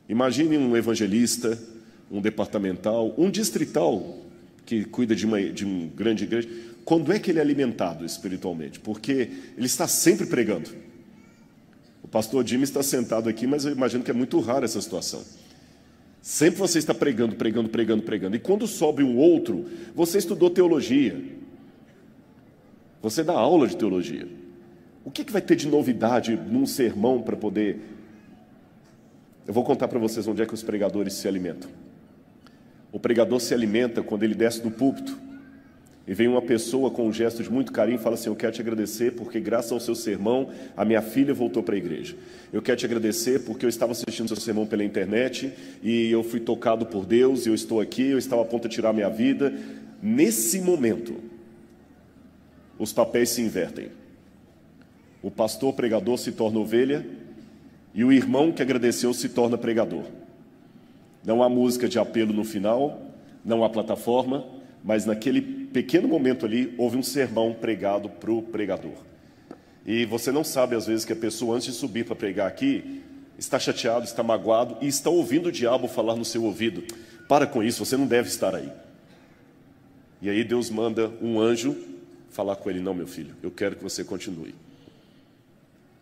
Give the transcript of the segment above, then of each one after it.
Imagine um evangelista, um departamental, um distrital que cuida de uma grande igreja. Quando é que ele é alimentado espiritualmente? Porque ele está sempre pregando. O pastor Jimmy está sentado aqui, mas eu imagino que é muito raro essa situação. Sempre você está pregando. E quando sobe um outro, você estudou teologia. Você dá aula de teologia. O que vai ter de novidade num sermão para poder... Eu vou contar para vocês onde é que os pregadores se alimentam. O pregador se alimenta quando ele desce do púlpito e vem uma pessoa com um gesto de muito carinho e fala assim: eu quero te agradecer porque graças ao seu sermão a minha filha voltou para a igreja. Eu quero te agradecer porque eu estava assistindo seu sermão pela internet e eu fui tocado por Deus e eu estou aqui, eu estava a ponto de tirar minha vida. Nesse momento, os papéis se invertem. O pastor pregador se torna ovelha e o irmão que agradeceu se torna pregador. Não há música de apelo no final, não há plataforma, mas naquele pequeno momento ali, houve um sermão pregado para o pregador. E você não sabe, às vezes, que a pessoa, antes de subir para pregar aqui, está chateado, está magoado e está ouvindo o diabo falar no seu ouvido: para com isso, você não deve estar aí. E aí Deus manda um anjo falar com ele: não, meu filho, eu quero que você continue.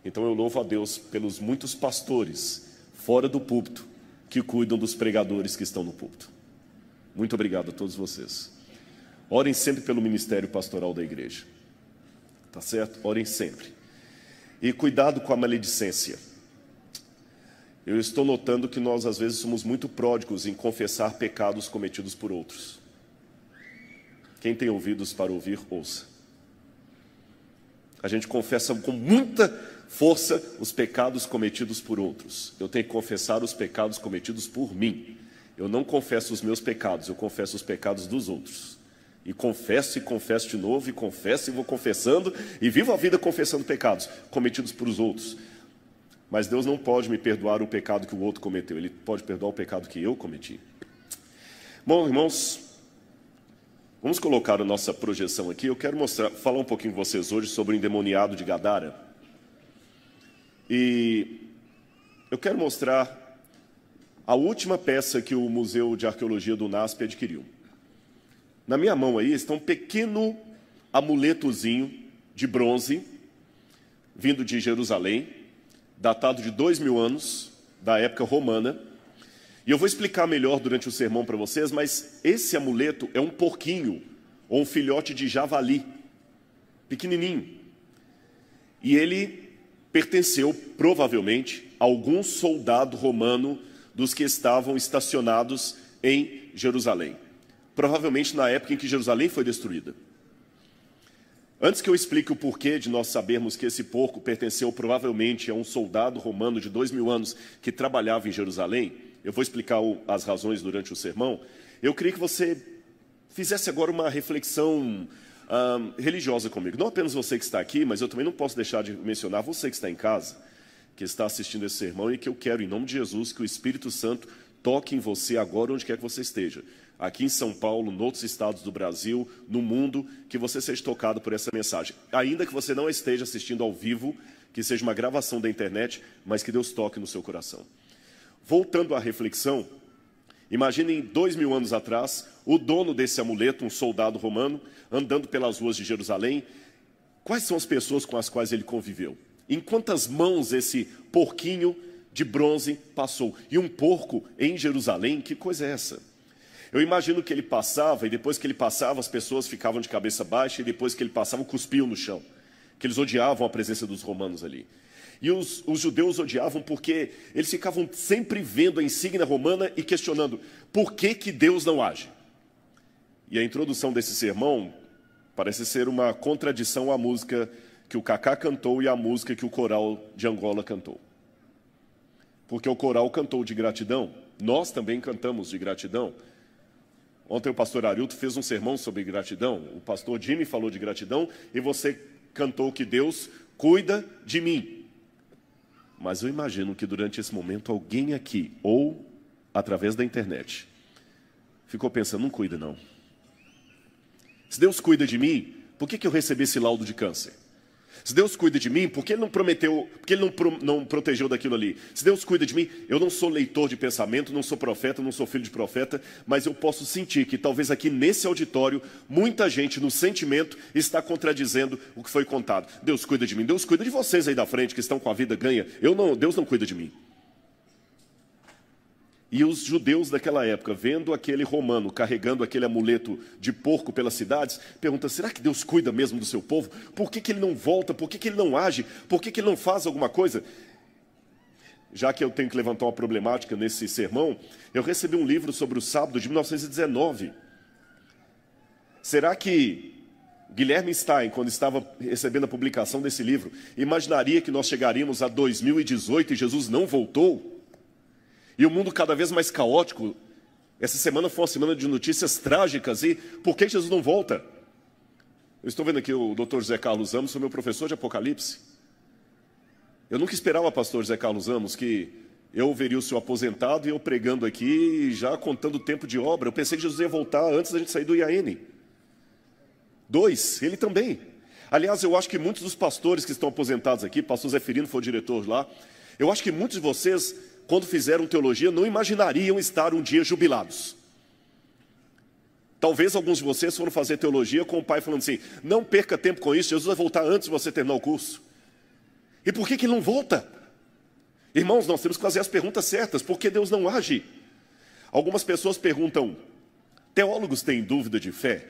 Então eu louvo a Deus pelos muitos pastores fora do púlpito que cuidam dos pregadores que estão no púlpito. Muito obrigado a todos vocês. Orem sempre pelo ministério pastoral da igreja. Tá certo? Orem sempre. E cuidado com a maledicência. Eu estou notando que nós às vezes somos muito pródigos em confessar pecados cometidos por outros. Quem tem ouvidos para ouvir, ouça. A gente confessa com muita força os pecados cometidos por outros. Eu tenho que confessar os pecados cometidos por mim. Eu não confesso os meus pecados, eu confesso os pecados dos outros. E confesso de novo, e confesso e vou confessando, e vivo a vida confessando pecados cometidos por os outros. Mas Deus não pode me perdoar o pecado que o outro cometeu, Ele pode perdoar o pecado que eu cometi. Bom, irmãos, vamos colocar a nossa projeção aqui. Eu quero falar um pouquinho com vocês hoje sobre o endemoniado de Gadara. E eu quero mostrar a última peça que o Museu de Arqueologia do NASP adquiriu. Na minha mão aí está um pequeno amuletozinho de bronze, vindo de Jerusalém, datado de 2000 anos, da época romana. E eu vou explicar melhor durante o sermão para vocês, mas esse amuleto é um porquinho, ou um filhote de javali, pequenininho. E ele pertenceu, provavelmente, a algum soldado romano dos que estavam estacionados em Jerusalém. Provavelmente na época em que Jerusalém foi destruída. Antes que eu explique o porquê de nós sabermos que esse porco pertenceu provavelmente a um soldado romano de 2000 anos que trabalhava em Jerusalém, eu vou explicar as razões durante o sermão. Eu queria que você fizesse agora uma reflexão religiosa comigo. Não apenas você que está aqui, mas eu também não posso deixar de mencionar você que está em casa, que está assistindo esse sermão, e que eu quero, em nome de Jesus, que o Espírito Santo toque em você agora, onde quer que você esteja. Aqui em São Paulo, em outros estados do Brasil, no mundo, que você seja tocado por essa mensagem. Ainda que você não esteja assistindo ao vivo, que seja uma gravação da internet, mas que Deus toque no seu coração. Voltando à reflexão, imaginem 2000 anos atrás, o dono desse amuleto, um soldado romano, andando pelas ruas de Jerusalém. Quais são as pessoas com as quais ele conviveu? Em quantas mãos esse porquinho de bronze passou? E um porco em Jerusalém, que coisa é essa? Eu imagino que ele passava, e depois que ele passava, as pessoas ficavam de cabeça baixa, e depois que ele passava, cuspiam no chão. Que eles odiavam a presença dos romanos ali. E os judeus odiavam porque eles ficavam sempre vendo a insígnia romana e questionando por que Deus não age. E a introdução desse sermão parece ser uma contradição à música que o Kaká cantou e à música que o coral de Angola cantou. Porque o coral cantou de gratidão, nós também cantamos de gratidão. Ontem o pastor Arilton fez um sermão sobre gratidão, o pastor Jimmy falou de gratidão, e você cantou que Deus cuida de mim. Mas eu imagino que durante esse momento alguém aqui, ou através da internet, ficou pensando: não cuida não. Se Deus cuida de mim, por que eu recebi esse laudo de câncer? Se Deus cuida de mim, por que Ele não prometeu, por que Ele não protegeu daquilo ali? Se Deus cuida de mim, eu não sou leitor de pensamento, não sou profeta, não sou filho de profeta, mas eu posso sentir que talvez aqui nesse auditório, muita gente no sentimento está contradizendo o que foi contado. Deus cuida de mim, Deus cuida de vocês aí da frente que estão com a vida ganha. Deus não cuida de mim. E os judeus daquela época, vendo aquele romano carregando aquele amuleto de porco pelas cidades, perguntam, será que Deus cuida mesmo do seu povo? Por que ele não volta? Por que ele não age? Por que ele não faz alguma coisa? Já que eu tenho que levantar uma problemática nesse sermão, eu recebi um livro sobre o sábado de 1919. Será que Guilherme Stein, quando estava recebendo a publicação desse livro, imaginaria que nós chegaríamos a 2018 e Jesus não voltou? E o mundo cada vez mais caótico. Essa semana foi uma semana de notícias trágicas. E por que Jesus não volta? Eu estou vendo aqui o Dr. José Carlos Amos, foi meu professor de Apocalipse. Eu nunca esperava, pastor José Carlos Amos, que eu veria o senhor aposentado e eu pregando aqui, já contando o tempo de obra. Eu pensei que Jesus ia voltar antes da gente sair do IAN. 2, ele também. Aliás, eu acho que muitos dos pastores que estão aposentados aqui, pastor Zé Ferino foi o diretor lá, eu acho que muitos de vocês, quando fizeram teologia, não imaginariam estar um dia jubilados. Talvez alguns de vocês foram fazer teologia com o pai falando assim, não perca tempo com isso, Jesus vai voltar antes de você terminar o curso. E por que ele não volta? Irmãos, nós temos que fazer as perguntas certas, por que Deus não age? Algumas pessoas perguntam, teólogos têm dúvida de fé?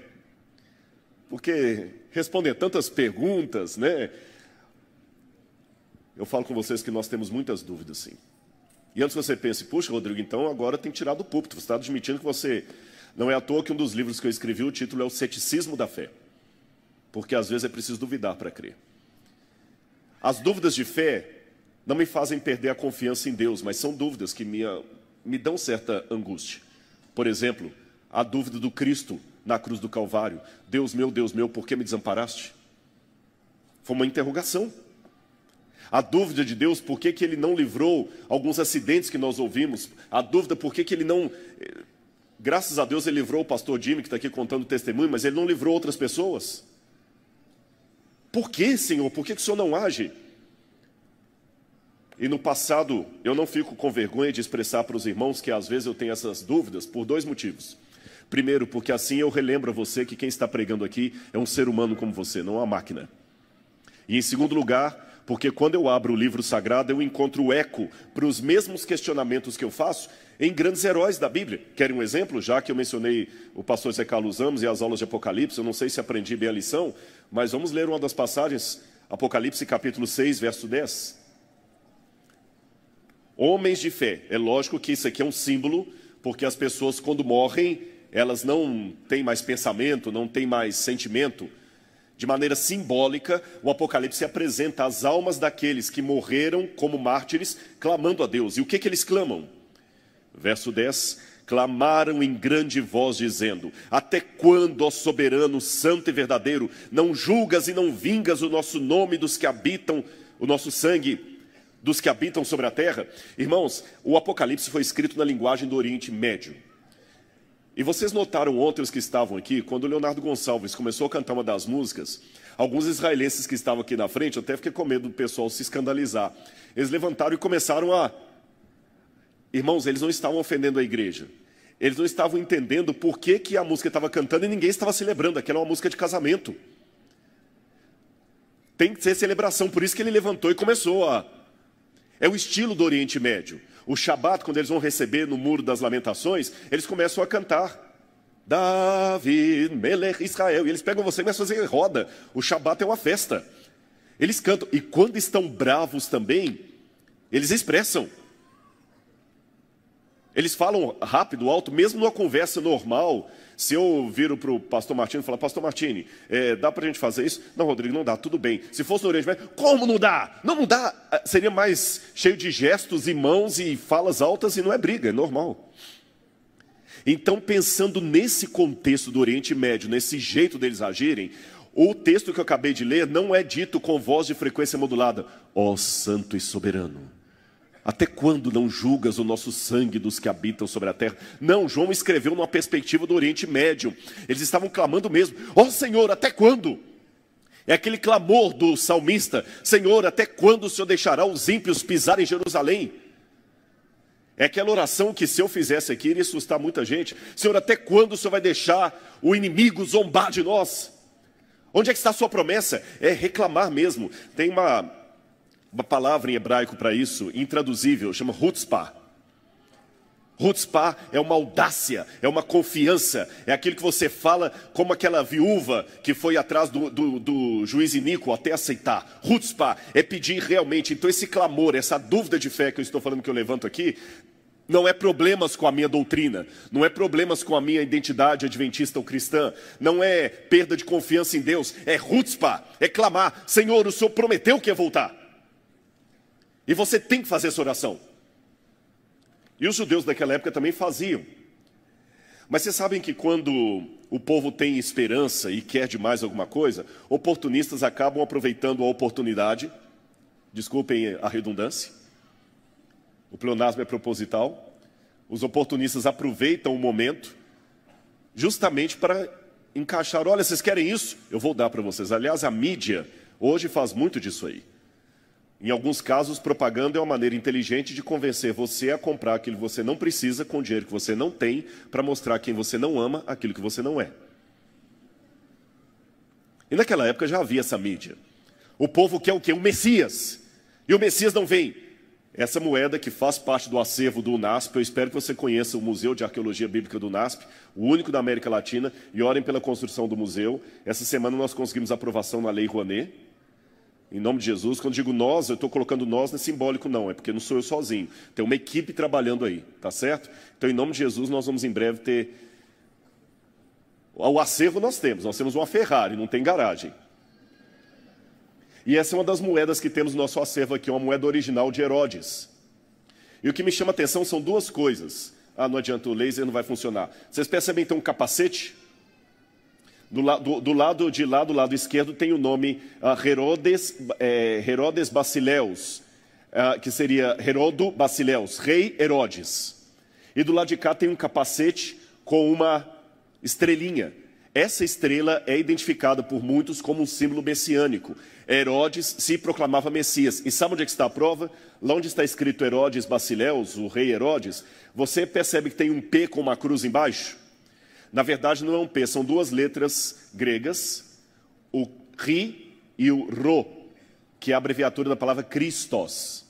Porque responder tantas perguntas, né? Eu falo com vocês que nós temos muitas dúvidas, sim. E antes que você pense, puxa, Rodrigo, então agora tem que tirar do púlpito. Você está admitindo que você... Não é à toa que um dos livros que eu escrevi, o título é O Ceticismo da Fé. Porque às vezes é preciso duvidar para crer. As dúvidas de fé não me fazem perder a confiança em Deus, mas são dúvidas que me dão certa angústia. Por exemplo, a dúvida do Cristo na cruz do Calvário. Deus meu, por que me desamparaste? Foi uma interrogação. A dúvida de Deus, por que Ele não livrou alguns acidentes que nós ouvimos. A dúvida, por que Ele não... Graças a Deus Ele livrou o pastor Jimmy, que está aqui contando testemunho, mas Ele não livrou outras pessoas. Por que, Senhor? Por que o Senhor não age? E no passado, eu não fico com vergonha de expressar para os irmãos que às vezes eu tenho essas dúvidas por 2 motivos. Primeiro, porque assim eu relembro a você que quem está pregando aqui é um ser humano como você, não uma máquina. E em segundo lugar, porque quando eu abro o livro sagrado, eu encontro eco para os mesmos questionamentos que eu faço em grandes heróis da Bíblia. Querem um exemplo? Já que eu mencionei o pastor Zé Carlos Amos e as aulas de Apocalipse, eu não sei se aprendi bem a lição, mas vamos ler uma das passagens, Apocalipse capítulo 6, verso 10. Homens de fé. É lógico que isso aqui é um símbolo, porque as pessoas quando morrem, elas não têm mais pensamento, não têm mais sentimento. De maneira simbólica, o Apocalipse apresenta as almas daqueles que morreram como mártires, clamando a Deus. E o que eles clamam? Verso 10, clamaram em grande voz, dizendo, até quando, ó soberano, santo e verdadeiro, não julgas e não vingas o nosso nome dos que habitam, o nosso sangue, dos que habitam sobre a terra? Irmãos, o Apocalipse foi escrito na linguagem do Oriente Médio. E vocês notaram ontem, os que estavam aqui, quando o Leonardo Gonçalves começou a cantar uma das músicas, alguns israelenses que estavam aqui na frente, eu até fiquei com medo do pessoal se escandalizar. Eles levantaram e começaram a... Irmãos, eles não estavam ofendendo a igreja. Eles não estavam entendendo por que a música estava cantando e ninguém estava celebrando. Aquela é uma música de casamento. Tem que ser celebração, por isso que ele levantou e começou a... É o estilo do Oriente Médio. O Shabat, quando eles vão receber no Muro das Lamentações, eles começam a cantar. David, Melech, Israel. E eles pegam você e começam a fazer roda. O Shabat é uma festa. Eles cantam. E quando estão bravos também, eles expressam. Eles falam rápido, alto, mesmo numa conversa normal. Se eu viro para o pastor Martini e falar, pastor Martini, dá para a gente fazer isso? Não, Rodrigo, não dá, tudo bem. Se fosse no Oriente Médio, como não dá? Não dá. Seria mais cheio de gestos e mãos e falas altas e não é briga, é normal. Então, pensando nesse contexto do Oriente Médio, nesse jeito deles agirem, o texto que eu acabei de ler não é dito com voz de frequência modulada. Ó santo e soberano. Até quando não julgas o nosso sangue dos que habitam sobre a terra? Não, João escreveu numa perspectiva do Oriente Médio. Eles estavam clamando mesmo. Ó Senhor, até quando? É aquele clamor do salmista: Senhor, até quando o Senhor deixará os ímpios pisar em Jerusalém? É aquela oração que, se eu fizesse aqui, iria assustar muita gente. Senhor, até quando o Senhor vai deixar o inimigo zombar de nós? Onde é que está a sua promessa? É reclamar mesmo. Tem uma palavra em hebraico para isso, intraduzível, chama chutzpah. Chutzpah é uma audácia, é uma confiança, é aquilo que você fala como aquela viúva que foi atrás do juiz iníquo até aceitar. Chutzpah é pedir realmente. Então esse clamor, essa dúvida de fé que eu estou falando, que eu levanto aqui, não é problemas com a minha doutrina, não é problemas com a minha identidade adventista ou cristã, não é perda de confiança em Deus, é chutzpah, é clamar: Senhor, o Senhor prometeu que ia voltar. E você tem que fazer essa oração. E os judeus daquela época também faziam. Mas vocês sabem que quando o povo tem esperança e quer demais alguma coisa, oportunistas acabam aproveitando a oportunidade, desculpem a redundância, o pleonasmo é proposital, os oportunistas aproveitam o momento justamente para encaixar: olha, vocês querem isso? Eu vou dar para vocês. Aliás, a mídia hoje faz muito disso aí. Em alguns casos, propaganda é uma maneira inteligente de convencer você a comprar aquilo que você não precisa com o dinheiro que você não tem, para mostrar quem você não ama aquilo que você não é. E naquela época já havia essa mídia. O povo quer o quê? O Messias. E o Messias não vem. Essa moeda que faz parte do acervo do UNASP, eu espero que você conheça o Museu de Arqueologia Bíblica do UNASP, o único da América Latina, e orem pela construção do museu. Essa semana nós conseguimos aprovação na Lei Rouanet. Em nome de Jesus. Quando digo nós, eu estou colocando nós, não é simbólico não, é porque não sou eu sozinho. Tem uma equipe trabalhando aí, tá certo? Então, em nome de Jesus, nós vamos em breve ter... O acervo nós temos uma Ferrari, não tem garagem. E essa é uma das moedas que temos no nosso acervo aqui, uma moeda original de Herodes. E o que me chama a atenção são duas coisas. Ah, não adianta, o laser não vai funcionar. Vocês percebem então um capacete? Do lado de lá, do lado esquerdo, tem o nome Herodes Basileus, que seria Herodo Basileus, rei Herodes. E do lado de cá tem um capacete com uma estrelinha. Essa estrela é identificada por muitos como um símbolo messiânico. Herodes se proclamava Messias. E sabe onde é que está a prova? Lá onde está escrito Herodes Basileus, o rei Herodes, você percebe que tem um P com uma cruz embaixo? Na verdade, não é um P, são duas letras gregas, o Ri e o Ro, que é a abreviatura da palavra Christos.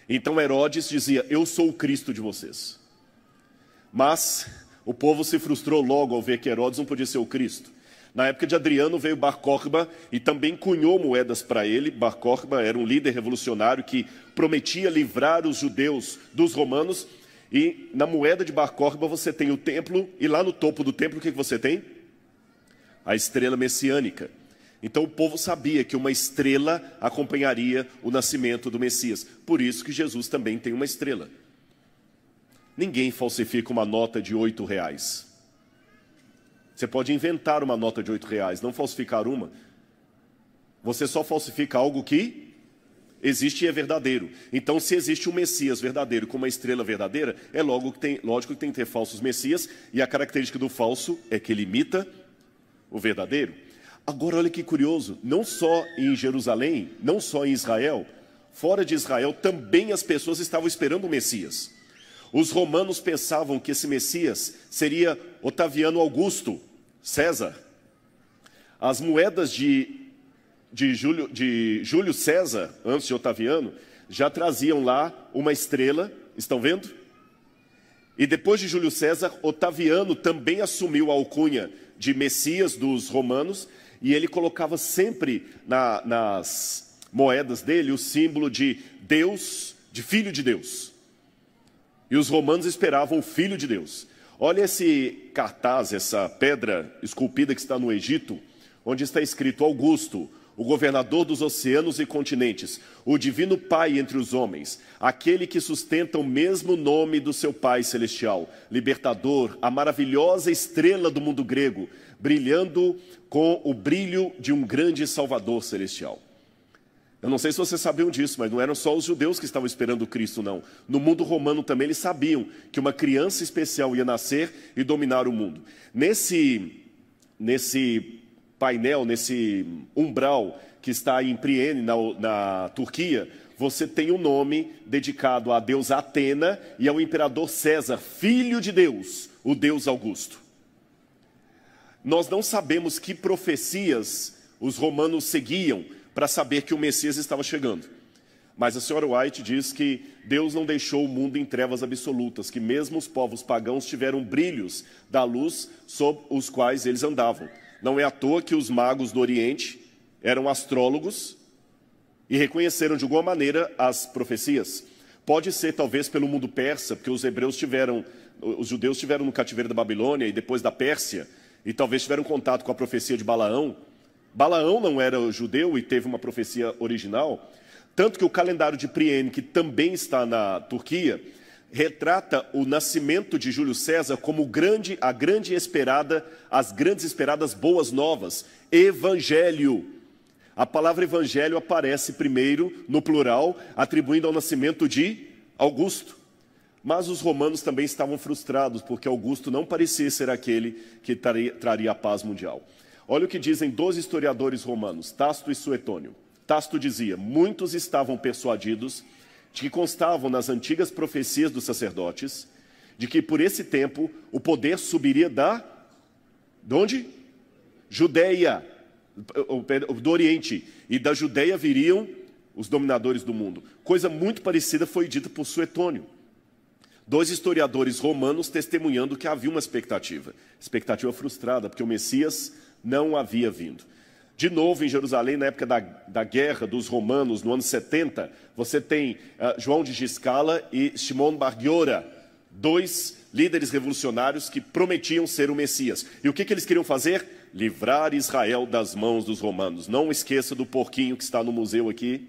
Então Herodes dizia: eu sou o Cristo de vocês. Mas o povo se frustrou logo ao ver que Herodes não podia ser o Cristo. Na época de Adriano veio Bar Kokhba e também cunhou moedas para ele. Bar Kokhba era um líder revolucionário que prometia livrar os judeus dos romanos. E na moeda de Bar Kokhba você tem o templo, e lá no topo do templo o que você tem? A estrela messiânica. Então o povo sabia que uma estrela acompanharia o nascimento do Messias. Por isso que Jesus também tem uma estrela. Ninguém falsifica uma nota de R$8. Você pode inventar uma nota de R$8, não falsificar uma. Você só falsifica algo que existe e é verdadeiro. Então, se existe um Messias verdadeiro com uma estrela verdadeira, é lógico que tem que ter falsos Messias, e a característica do falso é que ele imita o verdadeiro. Agora, olha que curioso, não só em Jerusalém, não só em Israel, fora de Israel também as pessoas estavam esperando o Messias. Os romanos pensavam que esse Messias seria Otaviano Augusto, César. As moedas de Júlio César, antes de Otaviano, já traziam lá uma estrela, estão vendo? E depois de Júlio César, Otaviano também assumiu a alcunha de Messias dos romanos, e ele colocava sempre nas moedas dele o símbolo de Deus, de Filho de Deus. E os romanos esperavam o Filho de Deus. Olha esse cartaz, essa pedra esculpida que está no Egito, onde está escrito Augusto, o governador dos oceanos e continentes, o divino Pai entre os homens, aquele que sustenta o mesmo nome do seu Pai celestial, libertador, a maravilhosa estrela do mundo grego, brilhando com o brilho de um grande Salvador celestial. Eu não sei se vocês sabiam disso, mas não eram só os judeus que estavam esperando o Cristo, não. No mundo romano também eles sabiam que uma criança especial ia nascer e dominar o mundo. Nesse painel, nesse umbral que está em Priene, na Turquia, você tem um nome dedicado à deusa Atena e ao imperador César, filho de Deus, o Deus Augusto. Nós não sabemos que profecias os romanos seguiam para saber que o Messias estava chegando. Mas a senhora White diz que Deus não deixou o mundo em trevas absolutas, que mesmo os povos pagãos tiveram brilhos da luz sob os quais eles andavam. Não é à toa que os magos do Oriente eram astrólogos e reconheceram de alguma maneira as profecias. Pode ser talvez pelo mundo persa, porque os judeus tiveram no cativeiro da Babilônia e depois da Pérsia, e talvez tiveram contato com a profecia de Balaão. Balaão não era judeu e teve uma profecia original, tanto que o calendário de Priene, que também está na Turquia, retrata o nascimento de Júlio César como as grandes esperadas boas novas, evangelho. A palavra evangelho aparece primeiro no plural, atribuindo ao nascimento de Augusto. Mas os romanos também estavam frustrados, porque Augusto não parecia ser aquele que traria a paz mundial. Olha o que dizem 2 historiadores romanos, Tácito e Suetônio. Tácito dizia: muitos estavam persuadidos de que constavam nas antigas profecias dos sacerdotes, de que por esse tempo o poder subiria de onde? Judeia, do Oriente, e da Judeia viriam os dominadores do mundo. Coisa muito parecida foi dita por Suetônio. 2 historiadores romanos testemunhando que havia uma expectativa frustrada, porque o Messias não havia vindo. De novo, em Jerusalém, na época da guerra dos romanos, no ano 70, você tem João de Giscala e Shimon Bar Giora, 2 líderes revolucionários que prometiam ser o Messias. E o que eles queriam fazer? Livrar Israel das mãos dos romanos. Não esqueça do porquinho que está no museu aqui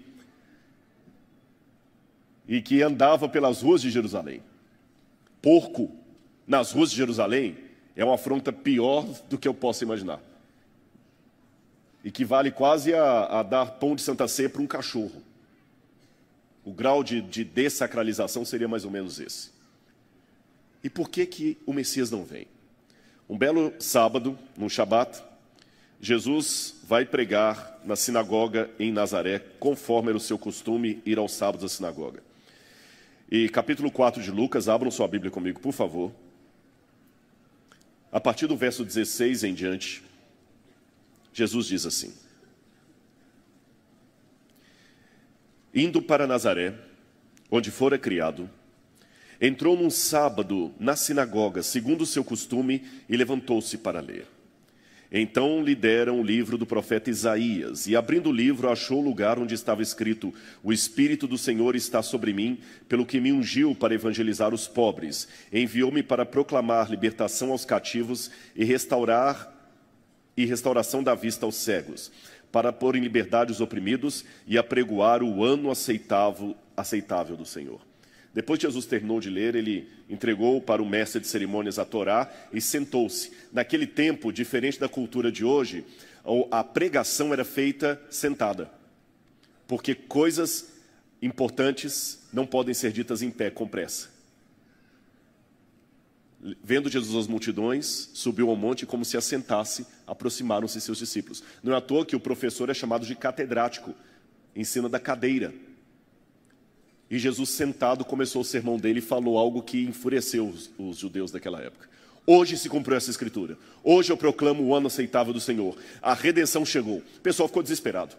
e que andava pelas ruas de Jerusalém. Porco nas ruas de Jerusalém é uma afronta pior do que eu posso imaginar. Equivale quase a dar pão de Santa Ceia para um cachorro. O grau de dessacralização seria mais ou menos esse. E por que o Messias não vem? Um belo sábado, no Shabat, Jesus vai pregar na sinagoga em Nazaré, conforme era o seu costume ir aos sábados à sinagoga. E capítulo 4 de Lucas, abram sua Bíblia comigo, por favor. A partir do verso 16 em diante, Jesus diz assim: indo para Nazaré, onde fora criado, entrou num sábado na sinagoga, segundo o seu costume, e levantou-se para ler. Então lhe deram o livro do profeta Isaías, e abrindo o livro, achou o lugar onde estava escrito: o Espírito do Senhor está sobre mim, pelo que me ungiu para evangelizar os pobres, enviou-me para proclamar libertação aos cativos e restauração da vista aos cegos, para pôr em liberdade os oprimidos e apregoar o ano aceitável do Senhor. Depois que Jesus terminou de ler, ele entregou para o mestre de cerimônias a Torá e sentou-se. Naquele tempo, diferente da cultura de hoje, a pregação era feita sentada, porque coisas importantes não podem ser ditas em pé com pressa. Vendo Jesus as multidões, subiu ao monte e, como se assentasse, aproximaram-se seus discípulos. Não é à toa que o professor é chamado de catedrático, ensina da cadeira. E Jesus, sentado, começou o sermão dele e falou algo que enfureceu os judeus daquela época. Hoje se cumpriu essa escritura. Hoje eu proclamo o ano aceitável do Senhor. A redenção chegou. O pessoal ficou desesperado.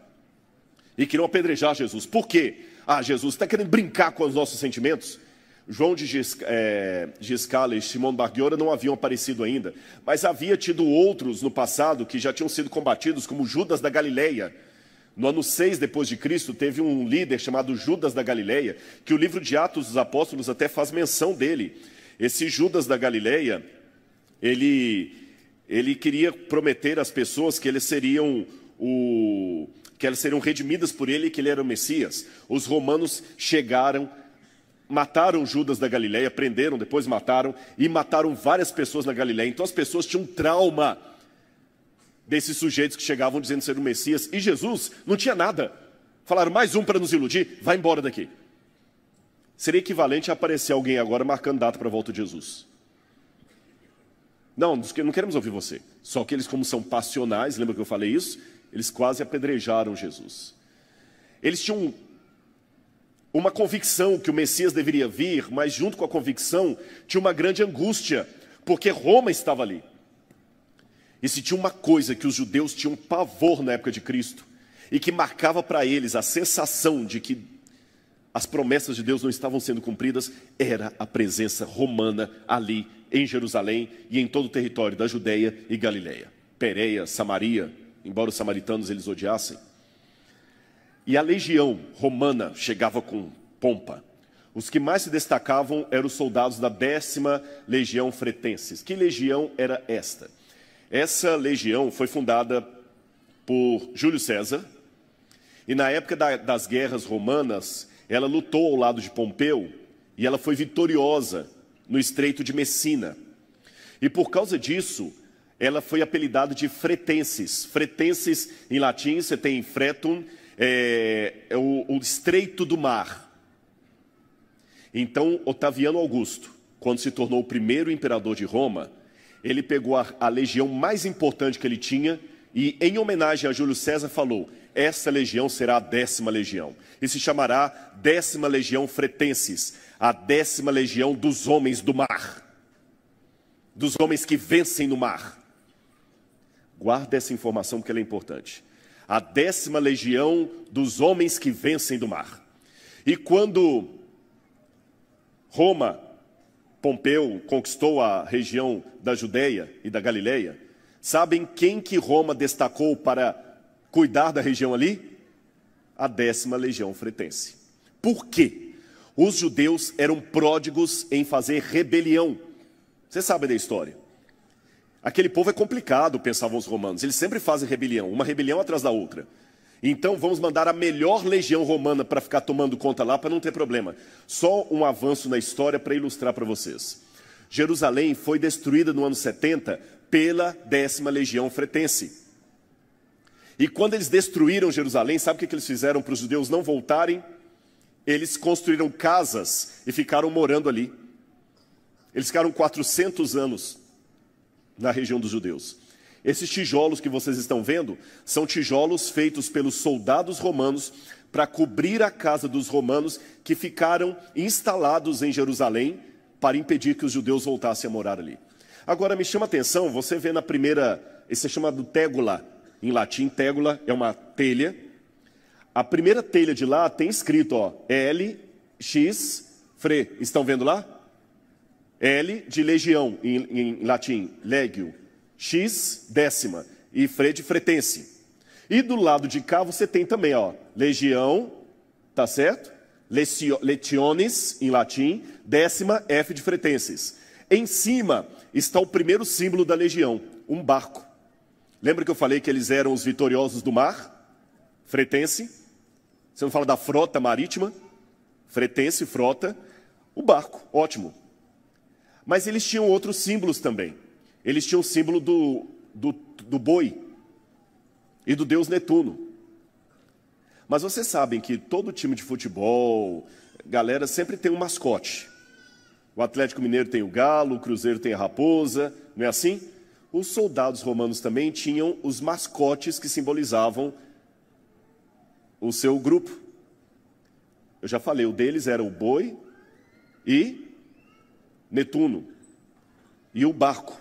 E queriam apedrejar Jesus. Por quê? Jesus está querendo brincar com os nossos sentimentos? João de Giscala e Shimon Bar Giora não haviam aparecido ainda, mas havia tido outros no passado que já tinham sido combatidos, como Judas da Galileia. No ano 6 depois de Cristo, teve um líder chamado Judas da Galileia, que o livro de Atos dos Apóstolos até faz menção dele. Esse Judas da Galileia, ele queria prometer às pessoas que eles seriam redimidas por ele e que ele era o Messias. Os romanos chegaram, mataram Judas da Galileia, prenderam, depois mataram, e mataram várias pessoas na Galileia. Então as pessoas tinham trauma desses sujeitos que chegavam dizendo ser o Messias, e Jesus não tinha nada. Falaram: mais um para nos iludir, vai embora daqui. Seria equivalente a aparecer alguém agora marcando data para a volta de Jesus. Não queremos ouvir você. Só que eles, como são passionais, lembra que eu falei isso? Eles quase apedrejaram Jesus. Eles tinham uma convicção que o Messias deveria vir, mas junto com a convicção tinha uma grande angústia, porque Roma estava ali. E se tinha uma coisa que os judeus tinham pavor na época de Cristo, e que marcava para eles a sensação de que as promessas de Deus não estavam sendo cumpridas, era a presença romana ali em Jerusalém e em todo o território da Judeia e Galileia. Pérea, Samaria, embora os samaritanos eles odiassem. E a legião romana chegava com pompa. Os que mais se destacavam eram os soldados da 10ª Legião Fretenses. Que legião era esta? Essa legião foi fundada por Júlio César, e na época das guerras romanas, ela lutou ao lado de Pompeu, e ela foi vitoriosa no Estreito de Messina. E por causa disso, ela foi apelidada de Fretenses. Fretenses, em latim, você tem fretum, o Estreito do Mar. Então, Otaviano Augusto, quando se tornou o primeiro imperador de Roma, ele pegou a legião mais importante que ele tinha e, em homenagem a Júlio César, falou: essa legião será a 10ª legião. E se chamará 10ª Legião Fretenses, a 10ª legião dos homens do mar, dos homens que vencem no mar. Guarda essa informação porque ela é importante. A 10ª legião dos homens que vencem do mar. E quando Roma, Pompeu, conquistou a região da Judeia e da Galileia, sabem quem que Roma destacou para cuidar da região ali? A 10ª Legião Fretense. Por quê? Os judeus eram pródigos em fazer rebelião. Você sabe da história. Aquele povo é complicado, pensavam os romanos. Eles sempre fazem rebelião, uma rebelião atrás da outra. Então vamos mandar a melhor legião romana para ficar tomando conta lá, para não ter problema. Só um avanço na história para ilustrar para vocês. Jerusalém foi destruída no ano 70 pela 10ª Legião Fretense. E quando eles destruíram Jerusalém, sabe o que eles fizeram para os judeus não voltarem? Eles construíram casas e ficaram morando ali. Eles ficaram 400 anos na região dos judeus. Esses tijolos que vocês estão vendo são tijolos feitos pelos soldados romanos para cobrir a casa dos romanos que ficaram instalados em Jerusalém para impedir que os judeus voltassem a morar ali. Agora me chama a atenção, você vê na primeira, esse é chamado tégula, em latim tégula é uma telha. A primeira telha de lá tem escrito, ó, L, X, fre, estão vendo lá? L de legião, em latim, legio. X, 10ª, e fre de fretense. E do lado de cá você tem também, ó, legião, tá certo? Letiones, em latim, 10ª, F de fretenses. Em cima está o primeiro símbolo da legião, um barco. Lembra que eu falei que eles eram os vitoriosos do mar? Fretense. Você não fala da frota marítima? Fretense, frota. O barco, ótimo. Mas eles tinham outros símbolos também. Eles tinham o símbolo do boi e do deus Netuno. Mas vocês sabem que todo time de futebol, galera, sempre tem um mascote. O Atlético Mineiro tem o galo, o Cruzeiro tem a raposa, não é assim? Os soldados romanos também tinham os mascotes que simbolizavam o seu grupo. Eu já falei, o deles era o boi e Netuno e o barco.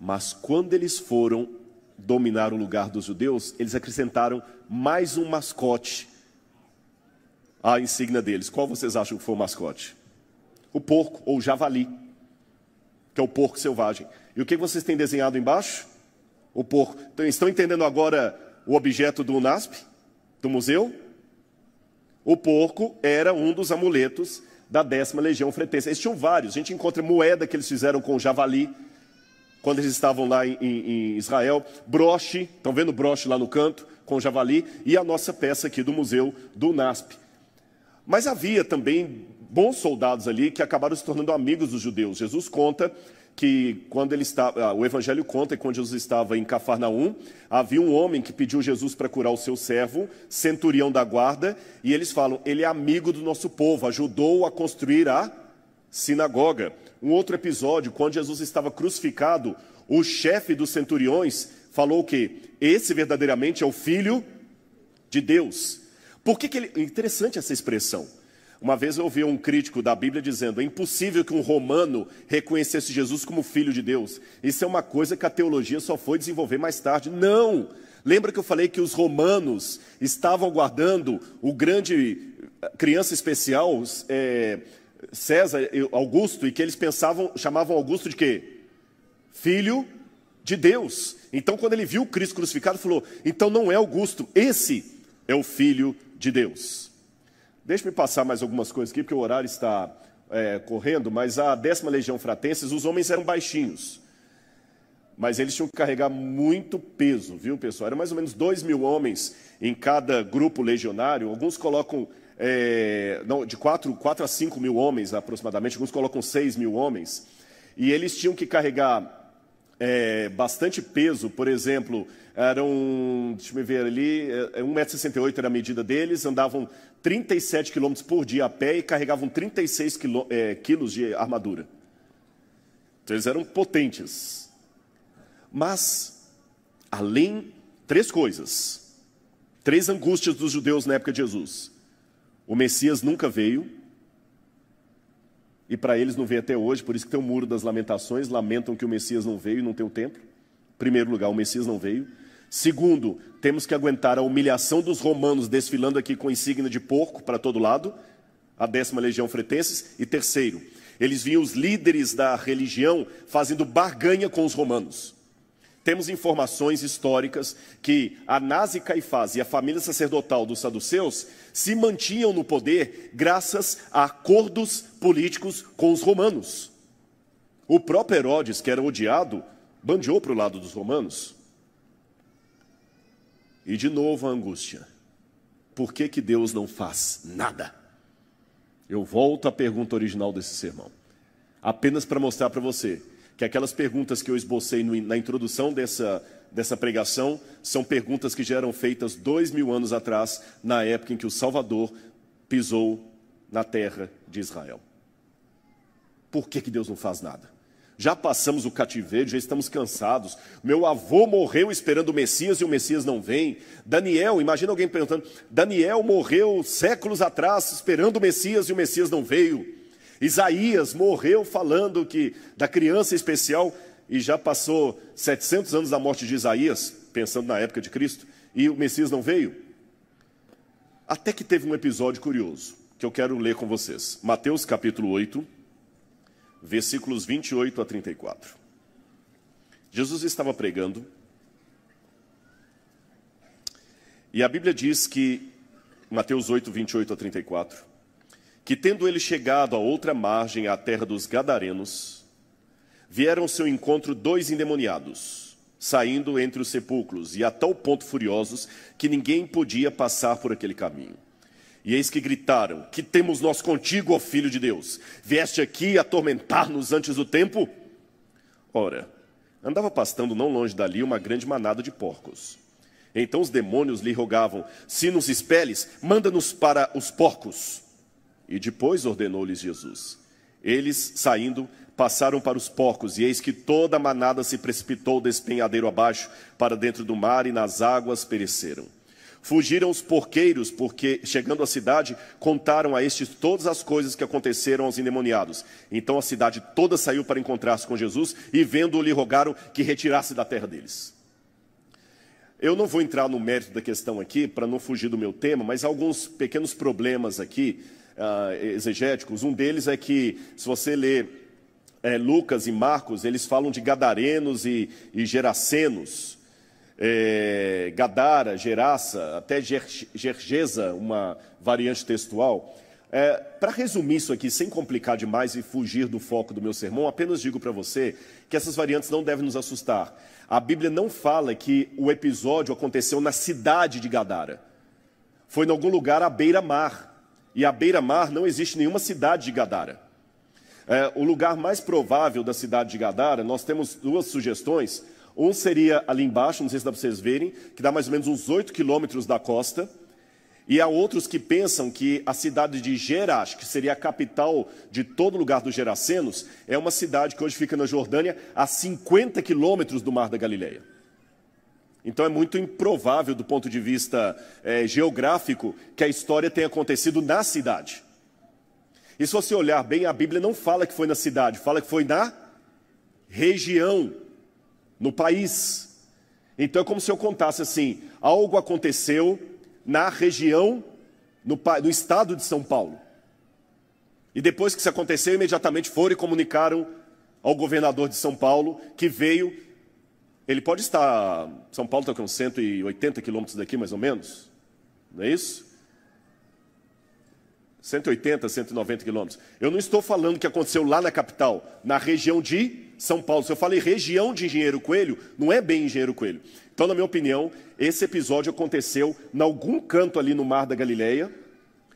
Mas quando eles foram dominar o lugar dos judeus, eles acrescentaram mais um mascote à insígnia deles. Qual vocês acham que foi o mascote? O porco, ou o javali, que é o porco selvagem. E o que vocês têm desenhado embaixo? O porco. Então, estão entendendo agora o objeto do UNASP, do museu? O porco era um dos amuletos da 10ª Legião Fretense. Eles tinham vários. A gente encontra moeda que eles fizeram com o javali, quando eles estavam lá em Israel. Broche, estão vendo o broche lá no canto, com o javali, e a nossa peça aqui do museu do UNASP. Mas havia também bons soldados ali que acabaram se tornando amigos dos judeus. Jesus conta que quando ele estava, o Evangelho conta que quando Jesus estava em Cafarnaum, havia um homem que pediu Jesus para curar o seu servo, centurião da guarda, e eles falam, ele é amigo do nosso povo, ajudou a construir a sinagoga. Um outro episódio, quando Jesus estava crucificado, o chefe dos centuriões falou que esse verdadeiramente é o Filho de Deus. Por que ele... Interessante essa expressão. Uma vez eu ouvi um crítico da Bíblia dizendo: é impossível que um romano reconhecesse Jesus como Filho de Deus. Isso é uma coisa que a teologia só foi desenvolver mais tarde. Não! Lembra que eu falei que os romanos estavam guardando o grande criança especial, César Augusto, e que eles chamavam Augusto de quê? Filho de Deus. Então, quando ele viu o Cristo crucificado, falou: então não é Augusto, esse é o Filho de Deus. Deixa-me passar mais algumas coisas aqui, porque o horário está correndo, mas a 10ª Legião Fratenses, os homens eram baixinhos, mas eles tinham que carregar muito peso, viu, pessoal? Era mais ou menos 2.000 homens em cada grupo legionário. Alguns colocam de 4 a 5 mil homens aproximadamente, alguns colocam 6.000 homens, e eles tinham que carregar bastante peso. Por exemplo, eram, deixa eu ver ali, 1,68 m era a medida deles, andavam 37 km por dia a pé e carregavam 36 quilos de armadura. Então eles eram potentes. Mas, além, 3 coisas, 3 angústias dos judeus na época de Jesus. O Messias nunca veio, e para eles não veio até hoje, por isso que tem o Muro das Lamentações, lamentam que o Messias não veio e não tem o templo. Em primeiro lugar, o Messias não veio. Segundo, temos que aguentar a humilhação dos romanos desfilando aqui com insígnia de porco para todo lado, a 10ª Legião Fretenses. E terceiro, eles viam os líderes da religião fazendo barganha com os romanos. Temos informações históricas que Anás e Caifás e a família sacerdotal dos saduceus se mantinham no poder graças a acordos políticos com os romanos. O próprio Herodes, que era odiado, bandeou para o lado dos romanos. E de novo a angústia. Por que Deus não faz nada? Eu volto à pergunta original desse sermão. Apenas para mostrar para você que aquelas perguntas que eu esbocei na introdução dessa pregação são perguntas que já eram feitas 2.000 anos atrás, na época em que o Salvador pisou na terra de Israel. Por que Deus não faz nada? Já passamos o cativeiro, já estamos cansados. Meu avô morreu esperando o Messias e o Messias não vem. Daniel, imagina alguém perguntando: Daniel morreu séculos atrás esperando o Messias e o Messias não veio. Isaías morreu falando da criança especial, e já passou 700 anos da morte de Isaías, pensando na época de Cristo, e o Messias não veio. Até que teve um episódio curioso, que eu quero ler com vocês. Mateus capítulo 8, versículos 28 a 34. Jesus estava pregando, e a Bíblia diz que, Mateus 8, 28 a 34, que tendo ele chegado a outra margem, à terra dos Gadarenos, vieram ao seu encontro 2 endemoniados, saindo entre os sepulcros, e a tal ponto furiosos, que ninguém podia passar por aquele caminho. E eis que gritaram: que temos nós contigo, ó Filho de Deus? Vieste aqui atormentar-nos antes do tempo? Ora, andava pastando não longe dali uma grande manada de porcos. Então os demônios lhe rogavam: se nos expeles, manda-nos para os porcos. E depois ordenou-lhes Jesus. Eles, saindo, passaram para os porcos, e eis que toda a manada se precipitou despenhadeiro abaixo, para dentro do mar, e nas águas pereceram. Fugiram os porqueiros, porque, chegando à cidade, contaram a estes todas as coisas que aconteceram aos endemoniados. Então a cidade toda saiu para encontrar-se com Jesus, e vendo-o lhe rogaram que retirasse da terra deles. Eu não vou entrar no mérito da questão aqui, para não fugir do meu tema, mas há alguns pequenos problemas aqui, exegéticos. Um deles é que, se você ler Lucas e Marcos, eles falam de gadarenos e gerasenos. Gadara, Gerasa, até Gergesa, uma variante textual. Para resumir isso aqui, sem complicar demais e fugir do foco do meu sermão, apenas digo para você que essas variantes não devem nos assustar. A Bíblia não fala que o episódio aconteceu na cidade de Gadara. Foi em algum lugar à beira-mar. E à beira-mar não existe nenhuma cidade de Gadara. O lugar mais provável da cidade de Gadara, nós temos 2 sugestões. Um seria ali embaixo, não sei se dá para vocês verem, que dá mais ou menos uns 8 quilômetros da costa. E há outros que pensam que a cidade de Gerash, que seria a capital de todo lugar dos Gerasenos, é uma cidade que hoje fica na Jordânia, a 50 quilômetros do Mar da Galileia. Então é muito improvável, do ponto de vista geográfico, que a história tenha acontecido na cidade. E se você olhar bem, a Bíblia não fala que foi na cidade, fala que foi na região, no país. Então é como se eu contasse assim, algo aconteceu na região, no estado de São Paulo. E depois que isso aconteceu, imediatamente foram e comunicaram ao governador de São Paulo, que veio. Ele pode estar, São Paulo está com 180 quilômetros daqui, mais ou menos, não é isso? 180, 190 quilômetros. Eu não estou falando que aconteceu lá na capital, na região de São Paulo. Se eu falei região de Engenheiro Coelho, não é bem Engenheiro Coelho. Então, na minha opinião, esse episódio aconteceu em algum canto ali no Mar da Galileia.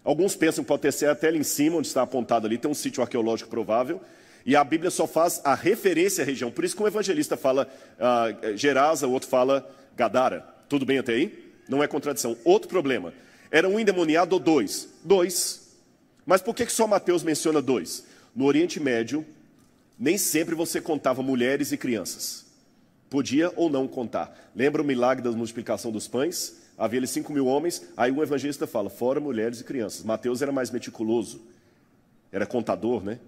Alguns pensam que pode ser até ali em cima, onde está apontado ali, tem um sítio arqueológico provável. E a Bíblia só faz a referência à região. Por isso que um evangelista fala Gerasa, o outro fala Gadara. Tudo bem até aí? Não é contradição. Outro problema. Era um endemoniado ou dois? Dois. Mas por que só Mateus menciona dois? No Oriente Médio, nem sempre você contava mulheres e crianças. Podia ou não contar. Lembra o milagre da multiplicação dos pães? Havia ali 5.000 homens, aí um evangelista fala, fora mulheres e crianças. Mateus era mais meticuloso. Era contador, né?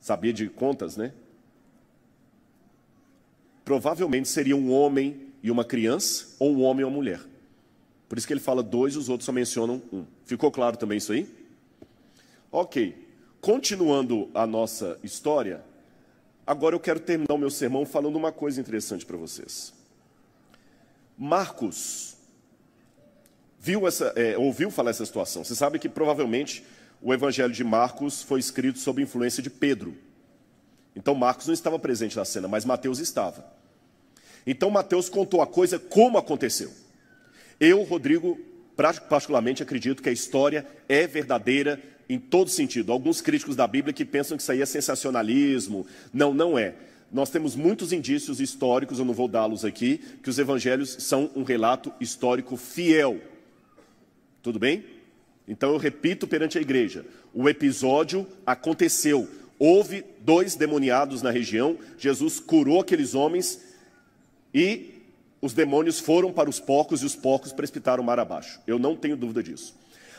Sabia de contas, né? Provavelmente seria um homem e uma criança, ou um homem e uma mulher. Por isso que ele fala dois, os outros só mencionam um. Ficou claro também isso aí? Ok. Continuando a nossa história, agora eu quero terminar o meu sermão falando uma coisa interessante para vocês. Marcos ouviu falar essa situação. Você sabe que provavelmente o Evangelho de Marcos foi escrito sob influência de Pedro. Então Marcos não estava presente na cena, mas Mateus estava. Então Mateus contou a coisa como aconteceu. Eu, Rodrigo, particularmente acredito que a história é verdadeira em todo sentido. Alguns críticos da Bíblia que pensam que isso aí é sensacionalismo. Não, não é. Nós temos muitos indícios históricos, eu não vou dá-los aqui, que os evangelhos são um relato histórico fiel. Tudo bem? Então eu repito perante a igreja, o episódio aconteceu. Houve 2 demoniados na região, Jesus curou aqueles homens e os demônios foram para os porcos e os porcos precipitaram o mar abaixo. Eu não tenho dúvida disso.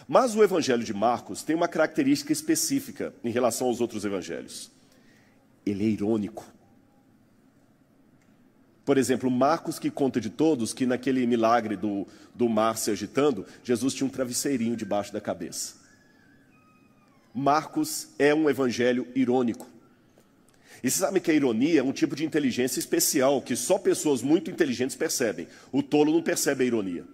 Mas o evangelho de Marcos tem uma característica específica em relação aos outros evangelhos. Ele é irônico. Por exemplo, Marcos que conta de todos que naquele milagre do mar se agitando, Jesus tinha um travesseirinho debaixo da cabeça. Marcos é um evangelho irônico. E você sabe que a ironia é um tipo de inteligência especial que só pessoas muito inteligentes percebem. O tolo não percebe a ironia.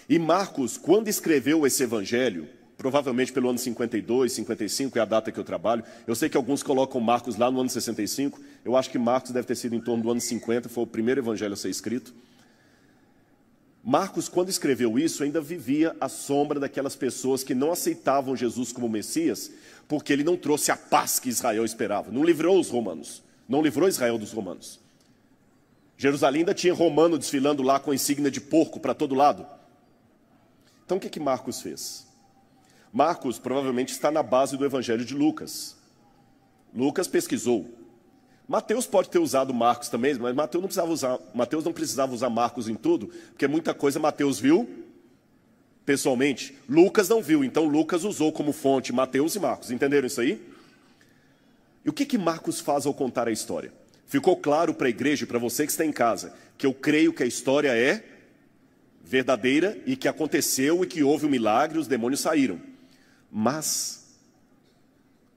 E Marcos, quando escreveu esse evangelho, provavelmente pelo ano 52, 55, é a data que eu trabalho. Eu sei que alguns colocam Marcos lá no ano 65. Eu acho que Marcos deve ter sido em torno do ano 50, foi o primeiro evangelho a ser escrito. Marcos, quando escreveu isso, ainda vivia à sombra daquelas pessoas que não aceitavam Jesus como Messias, porque ele não trouxe a paz que Israel esperava. Não livrou os romanos, não livrou Israel dos romanos. Jerusalém ainda tinha romano desfilando lá com insígnia de porco para todo lado. Então o que Marcos fez? Marcos provavelmente está na base do evangelho de Lucas. Lucas pesquisou. Mateus pode ter usado Marcos também, mas Mateus não precisava usar Marcos em tudo, porque muita coisa Mateus viu pessoalmente. Lucas não viu, então Lucas usou como fonte Mateus e Marcos. Entenderam isso aí? E o que Marcos faz ao contar a história? Ficou claro para a igreja e para você que está em casa, que eu creio que a história é verdadeira e que aconteceu e que houve um milagre e os demônios saíram. Mas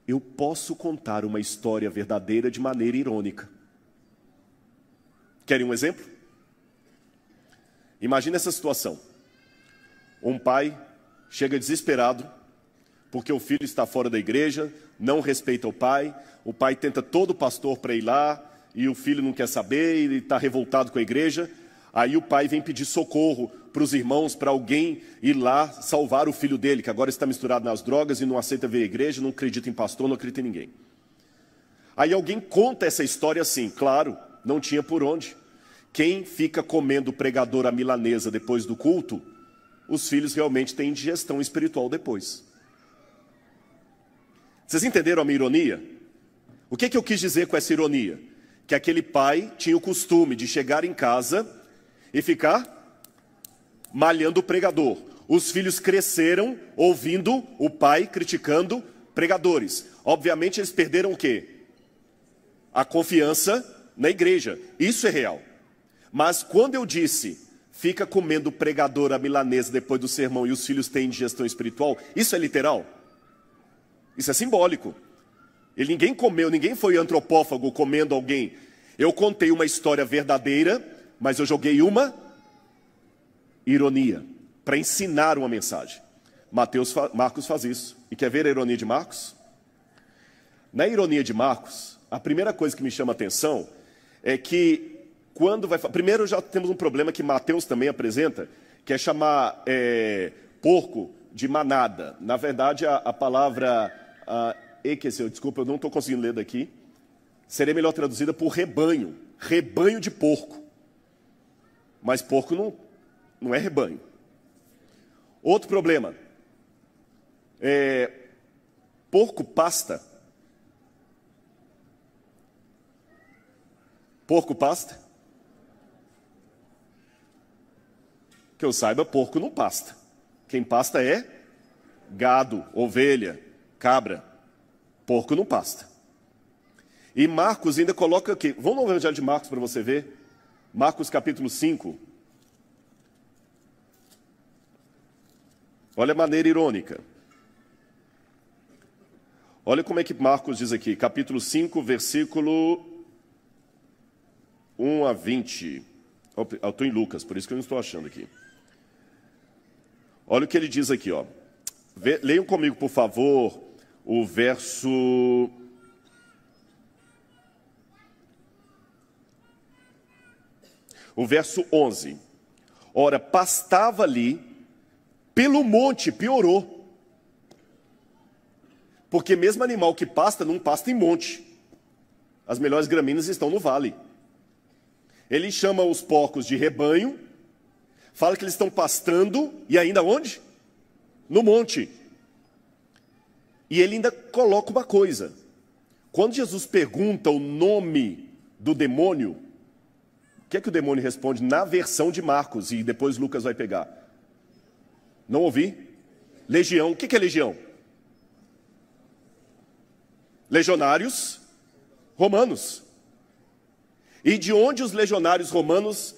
eu posso contar uma história verdadeira de maneira irônica. Querem um exemplo? Imagina essa situação. Um pai chega desesperado porque o filho está fora da igreja, não respeita o pai tenta todo pastor para ir lá, e o filho não quer saber, ele está revoltado com a igreja. Aí o pai vem pedir socorro para os irmãos, para alguém ir lá salvar o filho dele, que agora está misturado nas drogas e não aceita ver a igreja, não acredita em pastor, não acredita em ninguém. Aí alguém conta essa história assim, claro, não tinha por onde. quem fica comendo pregador à milanesa depois do culto, os filhos realmente têm indigestão espiritual depois. Vocês entenderam a minha ironia? O que eu quis dizer com essa ironia? Que aquele pai tinha o costume de chegar em casa e ficar malhando o pregador. Os filhos cresceram ouvindo o pai criticando pregadores. Obviamente eles perderam o quê? A confiança na igreja. Isso é real. Mas quando eu disse, fica comendo pregador à milanesa depois do sermão e os filhos têm indigestão espiritual, isso é literal? Isso é simbólico. Ninguém comeu, ninguém foi antropófago comendo alguém. Eu contei uma história verdadeira, mas eu joguei uma ironia para ensinar uma mensagem. Marcos faz isso. E quer ver a ironia de Marcos? Na ironia de Marcos, a primeira coisa que me chama a atenção é que quando vai... Primeiro já temos um problema que Mateus também apresenta, que é chamar porco de manada. Na verdade, a palavra... desculpa, eu não estou conseguindo ler daqui. Seria melhor traduzida por rebanho. Rebanho de porco. Mas porco não é rebanho. Outro problema. Porco pasta. Porco pasta? Que eu saiba, porco não pasta. Quem pasta é gado, ovelha, cabra. Porco não pasta. E Marcos ainda coloca aqui. Vamos no Evangelho de Marcos para você ver. Marcos capítulo 5. Olha a maneira irônica. Olha como é que Marcos diz aqui. Capítulo 5, versículo 1 a 20. Eu estou em Lucas, por isso que eu não estou achando aqui. Olha o que ele diz aqui, ó. Leiam comigo, por favor, o verso... O verso 11. Ora, pastava ali, pelo monte, piorou. Porque mesmo animal que pasta, não pasta em monte. As melhores gramíneas estão no vale. Ele chama os porcos de rebanho, fala que eles estão pastando, e ainda onde? No monte. E ele ainda coloca uma coisa. Quando Jesus pergunta o nome do demônio, o que é que o demônio responde na versão de Marcos, e depois Lucas vai pegar? Não ouvi? Legião. O que é legião? Legionários romanos. E de onde os legionários romanos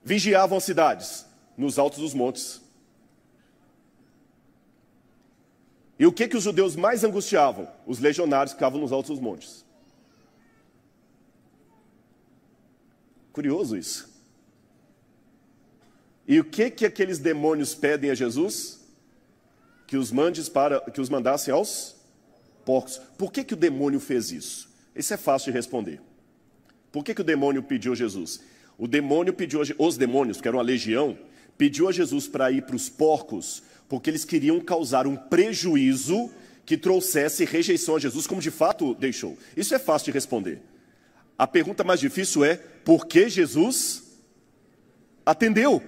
vigiavam as cidades? Nos altos dos montes. E o que os judeus mais angustiavam? Os legionários que ficavam nos altos dos montes. Curioso isso. E o que aqueles demônios pedem a Jesus? Que os mandasse aos porcos. Por que o demônio fez isso? Isso é fácil de responder. Por que o demônio pediu a Jesus? O demônio pediu, os demônios, que eram uma legião, pediu a Jesus para ir para os porcos, porque eles queriam causar um prejuízo que trouxesse rejeição a Jesus, como de fato deixou. Isso é fácil de responder. A pergunta mais difícil é, por que Jesus atendeu?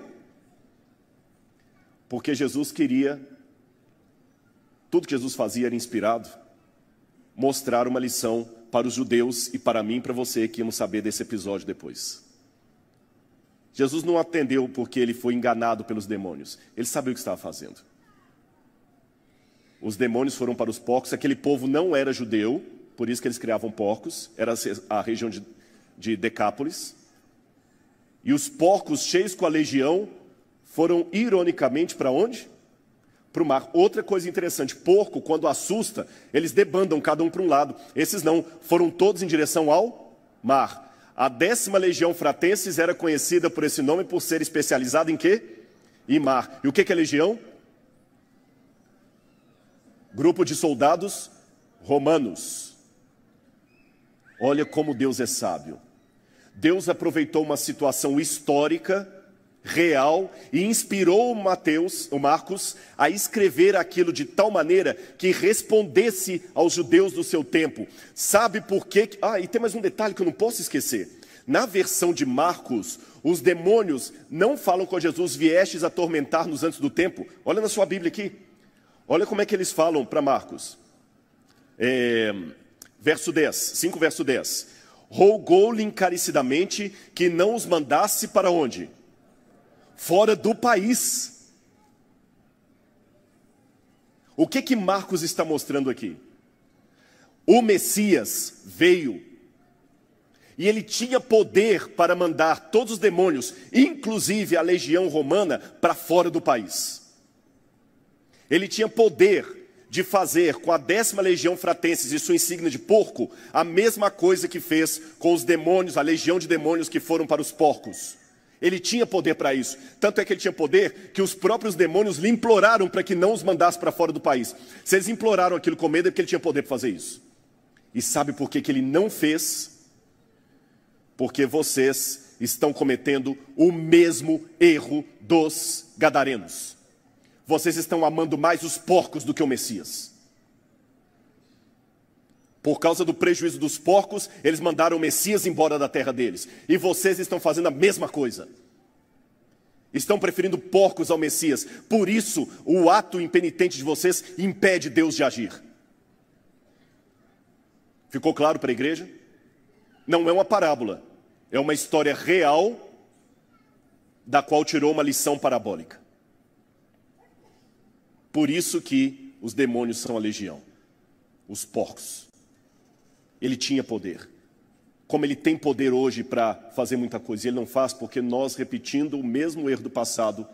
Porque Jesus queria, tudo que Jesus fazia era inspirado, mostrar uma lição para os judeus e para mim e para você que íamos saber desse episódio depois. Jesus não atendeu porque ele foi enganado pelos demônios. Ele sabia o que estava fazendo. Os demônios foram para os porcos, aquele povo não era judeu, por isso que eles criavam porcos, era a região de Decápolis. E os porcos cheios com a legião foram ironicamente para onde? Para o mar. Outra coisa interessante, porco, quando assusta, eles debandam cada um para um lado. Esses não, foram todos em direção ao mar. A 10ª Legião Fratensis era conhecida por esse nome por ser especializada em quê? Em mar. E o que é legião? Grupo de soldados romanos. Olha como Deus é sábio. Deus aproveitou uma situação histórica, real, e inspirou o Marcos a escrever aquilo de tal maneira que respondesse aos judeus do seu tempo. Sabe por quê? E tem mais um detalhe que eu não posso esquecer. Na versão de Marcos, os demônios não falam com Jesus: viestes atormentar-nos antes do tempo. Olha na sua Bíblia aqui. Olha como é que eles falam para Marcos. Verso 10, 5 verso 10. Rogou-lhe encarecidamente que não os mandasse para onde? Fora do país. O que Marcos está mostrando aqui? O Messias veio e ele tinha poder para mandar todos os demônios, inclusive a legião romana, para fora do país. Ele tinha poder de fazer com a 10ª legião fratenses e sua insígnia de porco a mesma coisa que fez com os demônios, a legião de demônios que foram para os porcos. Ele tinha poder para isso. Tanto é que ele tinha poder que os próprios demônios lhe imploraram para que não os mandasse para fora do país. Se eles imploraram aquilo com medo, é porque ele tinha poder para fazer isso. E sabe por que ele não fez? Porque vocês estão cometendo o mesmo erro dos gadarenos. Vocês estão amando mais os porcos do que o Messias. Por causa do prejuízo dos porcos, eles mandaram o Messias embora da terra deles. E vocês estão fazendo a mesma coisa. Estão preferindo porcos ao Messias. Por isso, o ato impenitente de vocês impede Deus de agir. Ficou claro para a igreja? Não é uma parábola. É uma história real da qual tirou uma lição parabólica. Por isso que os demônios são a legião. Os porcos. Ele tinha poder. Como ele tem poder hoje para fazer muita coisa. E ele não faz porque nós, repetindo o mesmo erro do passado,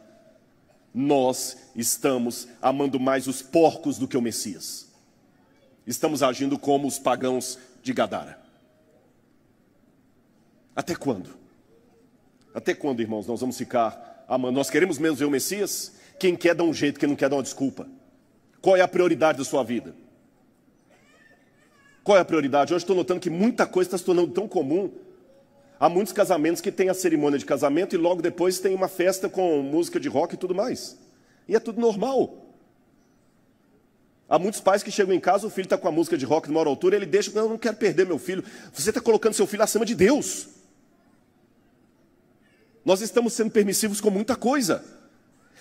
nós estamos amando mais os porcos do que o Messias. Estamos agindo como os pagãos de Gadara. Até quando? Até quando, irmãos, nós vamos ficar amando? Nós queremos mesmo ver o Messias? Quem quer dá um jeito, quem não quer dá uma desculpa. Qual é a prioridade da sua vida? Qual é a prioridade? Hoje estou notando que muita coisa está se tornando tão comum. Há muitos casamentos que têm a cerimônia de casamento e logo depois tem uma festa com música de rock e tudo mais. E é tudo normal. Há muitos pais que chegam em casa, o filho está com a música de rock de maior altura, ele deixa: eu não quero perder meu filho. Você está colocando seu filho acima de Deus. Nós estamos sendo permissivos com muita coisa.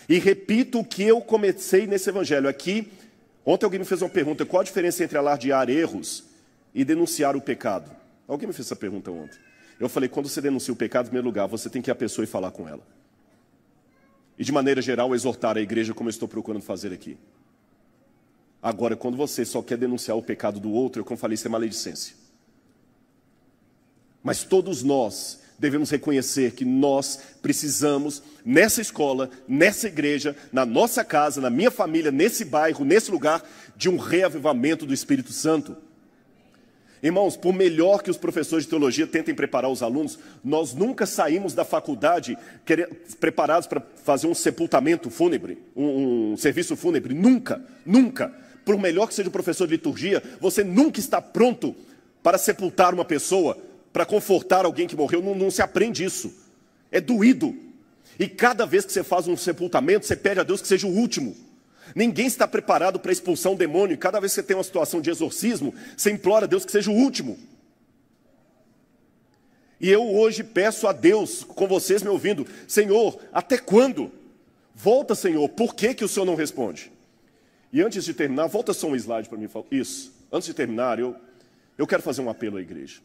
E repito o que eu comecei nesse evangelho aqui. Ontem alguém me fez uma pergunta: qual a diferença entre alardear erros e denunciar o pecado? Alguém me fez essa pergunta ontem. Eu falei: quando você denuncia o pecado, em primeiro lugar, você tem que ir à pessoa e falar com ela. E de maneira geral, exortar a igreja, como eu estou procurando fazer aqui. Agora, quando você só quer denunciar o pecado do outro, como eu falei, isso é maledicência. Mas todos nós devemos reconhecer que nós precisamos, nessa escola, nessa igreja, na nossa casa, na minha família, nesse bairro, nesse lugar, de um reavivamento do Espírito Santo. Irmãos, por melhor que os professores de teologia tentem preparar os alunos, nós nunca saímos da faculdade preparados para fazer um sepultamento fúnebre, um serviço fúnebre. Nunca, nunca. Por melhor que seja o professor de liturgia, você nunca está pronto para sepultar uma pessoa, para confortar alguém que morreu. Não se aprende isso. É doído. E cada vez que você faz um sepultamento, você pede a Deus que seja o último. Ninguém está preparado para expulsar um demônio. E cada vez que você tem uma situação de exorcismo, você implora a Deus que seja o último. E eu hoje peço a Deus, com vocês me ouvindo: Senhor, até quando? Volta, Senhor. Por que o Senhor não responde? E antes de terminar, volta só um slide para mim. Isso. Antes de terminar, eu quero fazer um apelo à igreja.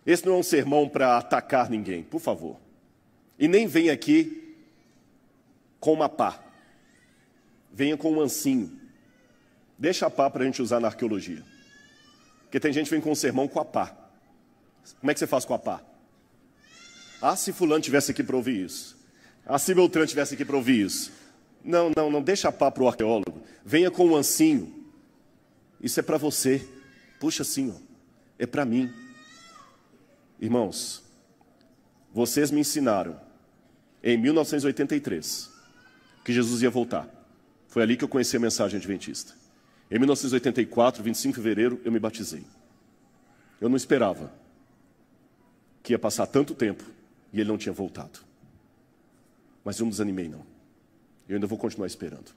Esse não é um sermão para atacar ninguém, por favor. E nem venha aqui com uma pá. Venha com um ancinho. Deixa a pá para a gente usar na arqueologia. Porque tem gente que vem com um sermão com a pá. Como é que você faz com a pá? Ah, se fulano tivesse aqui para ouvir isso. Ah, se Beltrano tivesse aqui para ouvir isso. Não, deixa a pá para o arqueólogo. Venha com um ancinho. Isso é para você. Puxa assim, ó. É para mim. Irmãos, vocês me ensinaram em 1983 que Jesus ia voltar. Foi ali que eu conheci a mensagem adventista. Em 1984, 25 de fevereiro, eu me batizei. Eu não esperava que ia passar tanto tempo e ele não tinha voltado. Mas eu não desanimei, não. Eu ainda vou continuar esperando.